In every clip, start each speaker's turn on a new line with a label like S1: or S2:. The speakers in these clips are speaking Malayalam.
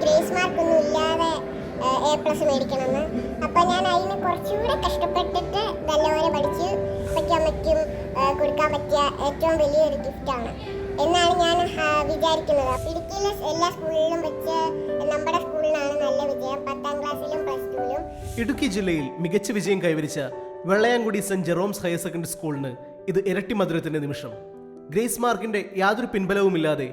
S1: ഗ്രേസ് മാർക്കൊന്നും ഇല്ലാതെ A+ മേടിക്കണമെന്ന്. അപ്പം ഞാൻ അതിന് കുറച്ചുകൂടെ കഷ്ടപ്പെട്ടിട്ട് നല്ലപോലെ പഠിച്ച് അമ്മയ്ക്കും കൊടുക്കാൻ പറ്റിയ ഏറ്റവും വലിയൊരു ഗിഫ്റ്റാണ് എന്നാണ് ഞാൻ വിചാരിക്കുന്നത്. ഇടുക്കിയിലെ എല്ലാ സ്കൂളിലും വെച്ച് നമ്മുടെ സ്കൂളിനാണ് നല്ല വിജയം, 10ാം ക്ലാസ്സിലും +2ലും.
S2: ഇടുക്കി ജില്ലയിൽ മികച്ച വിജയം കൈവരിച്ച Vellayamkudi saint Jerome's higher secondary സ്കൂളിന് ഇത് ഇരട്ടി മധുരത്തിന്റെ നിമിഷം. ഗ്രേസ് മാർക്കിന്റെ യാതൊരു പിൻബലവുമില്ലാതെ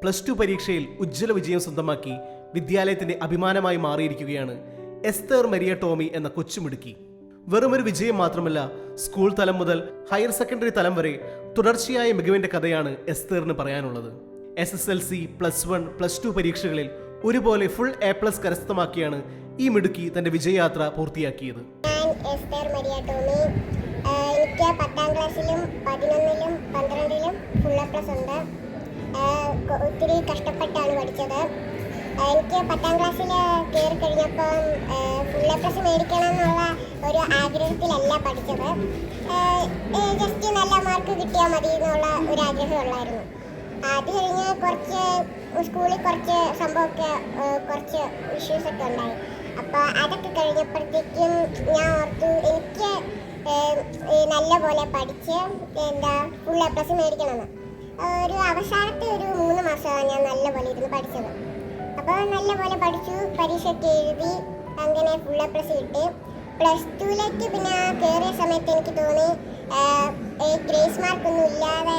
S2: +2 പരീക്ഷയിൽ ഉജ്ജ്വല വിജയം സ്വന്തമാക്കി വിദ്യാലയത്തിന്റെ അഭിമാനമായി മാറിയിരിക്കുകയാണ് എസ്തേർ മരിയ ടോമി എന്ന കൊച്ചുമിടുക്കി. വെറുമൊരു വിജയം മാത്രമല്ല, സ്കൂൾ തലം മുതൽ ഹയർ സെക്കൻഡറി തലം വരെ തുടർച്ചയായ മികവിന്റെ കഥയാണ് എസ്തേറിന് പറയാനുള്ളത്. SSLC, +1, +2 പരീക്ഷകളിൽ ഒരുപോലെ ഫുൾ A+ കരസ്ഥമാക്കിയാണ് ഈ മിടുക്കി തന്റെ വിജയയാത്ര പൂർത്തിയാക്കിയത്.
S1: ഞാൻ എസ്തേർ മരിയ ടോമി. എനിക്ക് 10ാം ക്ലാസ്സിലും 11ലും 12ലും ഫുൾ A+ ഉണ്ട്. ഒത്തിരി കഷ്ടപ്പെട്ടാണ് പഠിച്ചത്. എനിക്ക് 10ാം ക്ലാസ്സിൽ കയറി കഴിഞ്ഞപ്പം ഫുൾ A+ മേടിക്കണം എന്നുള്ള ഒരു ആഗ്രഹത്തിലല്ല പഠിച്ചത്. ജസ്റ്റ് നല്ല മാർക്ക് കിട്ടിയാൽ മതി എന്നുള്ള ഒരു ആഗ്രഹമുള്ളായിരുന്നു. അത് കഴിഞ്ഞ് സ്കൂളിൽ കുറച്ച് സംഭവമൊക്കെ കുറച്ച് ഇഷ്യൂസൊക്കെ ഉണ്ടായി. അപ്പോൾ അതൊക്കെ കഴിഞ്ഞപ്പോഴത്തേക്കും ഞാൻ ഓർത്തു എനിക്ക് നല്ല പോലെ പഠിച്ച് ഫുൾ A+ മേടിക്കണമെന്ന്. ഒരു അവസാനത്തെ ഒരു 3 മാസമാണ് ഞാൻ നല്ല പോലെ ഇരുന്ന് പഠിച്ചത്. അപ്പോൾ നല്ല പോലെ പഠിച്ചു, പരീക്ഷയൊക്കെ എഴുതി, അങ്ങനെ ഫുൾ A+ കിട്ടി. +2ലേക്ക് പിന്നെ കയറിയ സമയത്ത് എനിക്ക് തോന്നി ഗ്രേസ് മാർക്കൊന്നും ഇല്ലാതെ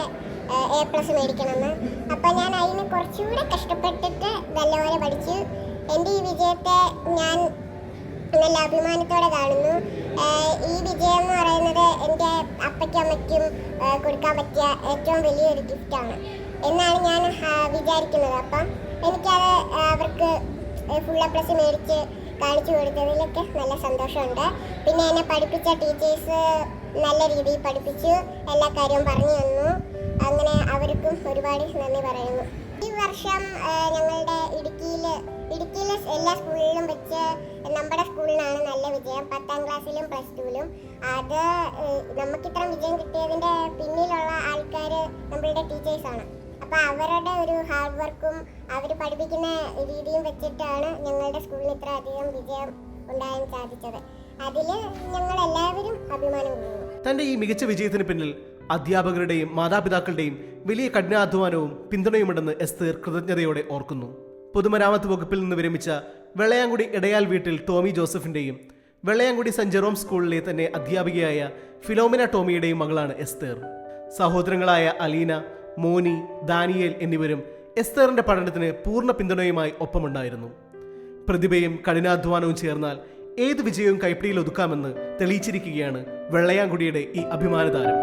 S1: A+ മേടിക്കണമെന്ന്. അപ്പം ഞാൻ അതിന് കുറച്ചുകൂടെ കഷ്ടപ്പെട്ടിട്ട് നല്ലപോലെ പഠിച്ചു. എൻ്റെ ഈ വിജയത്തെ ഞാൻ നല്ല അഭിമാനത്തോടെ കാണുന്നു. ഈ വിജയം എന്ന് പറയുന്നത് എൻ്റെ അപ്പയ്ക്കും അമ്മയ്ക്കും കൊടുക്കാൻ പറ്റിയ ഏറ്റവും വലിയൊരു ഗിഫ്റ്റാണ് എന്നാണ് ഞാൻ വിചാരിക്കുന്നത്. അപ്പം എനിക്കത് അവർക്ക് ഫുൾ A+ മേടിച്ച് കാണിച്ചു കൊടുത്തതിലൊക്കെ നല്ല സന്തോഷമുണ്ട്. പിന്നെ എന്നെ പഠിപ്പിച്ച ടീച്ചേഴ്സ് നല്ല രീതിയിൽ പഠിപ്പിച്ചു, എല്ലാ കാര്യവും പറഞ്ഞു തന്നു. അങ്ങനെ അവർക്കും ഒരുപാട് നന്ദി പറയുന്നു. ഈ വർഷം ഞങ്ങളുടെ ഇടുക്കിയിലെ എല്ലാ സ്കൂളിലും വെച്ച് നമ്മുടെ സ്കൂളിനാണ് നല്ല വിജയം, 10ാം ക്ലാസ്സിലും +2ലും. അത് നമുക്കിത്ര വിജയം കിട്ടിയതിൻ്റെ പിന്നിലുള്ള ആൾക്കാർ നമ്മളുടെ ടീച്ചേഴ്സാണ്. അപ്പോൾ അവരുടെ ഒരു ഹാർഡ് വർക്കും അവർ പഠിപ്പിക്കുന്ന രീതിയും വെച്ചിട്ടാണ് ഞങ്ങളുടെ സ്കൂളിന് ഇത്ര അധികം വിജയം ഉണ്ടാകാൻ സാധിച്ചത്. അതിൽ ഞങ്ങൾ എല്ലാവരും അഭിമാനം കൊള്ളുന്നു.
S2: തന്റെ ഈ മികച്ച വിജയത്തിന് പിന്നിൽ അധ്യാപകരുടെയും മാതാപിതാക്കളുടെയും വലിയ കഠിനാധ്വാനവും പിന്തുണയുമുണ്ടെന്ന് എസ്തേർ കൃതജ്ഞതയോടെ ഓർക്കുന്നു. പൊതുമരാമത്ത് വകുപ്പിൽ നിന്ന് വിരമിച്ച വെള്ളയാംകുടി ഇടയാൽ വീട്ടിൽ ടോമി ജോസഫിന്റെയും വെള്ളയാംകുടി സെന്റ് ജെറോം സ്കൂളിലെ തന്നെ അധ്യാപികയായ ഫിലോമിന ടോമിയുടെയും മകളാണ് എസ്തേർ. സഹോദരങ്ങളായ അലീന, മോനി, ദാനിയേൽ എന്നിവരും എസ്തേറിന്റെ പഠനത്തിന് പൂർണ്ണ പിന്തുണയുമായി ഒപ്പമുണ്ടായിരുന്നു. പ്രതിഭയും കഠിനാധ്വാനവും ചേർന്നാൽ ഏത് വിജയവും കൈപ്പിടിയിൽ ഒതുക്കാമെന്ന് തെളിയിച്ചിരിക്കുകയാണ് വെള്ളയാംകുടിയുടെ ഈ അഭിമാനതാരം.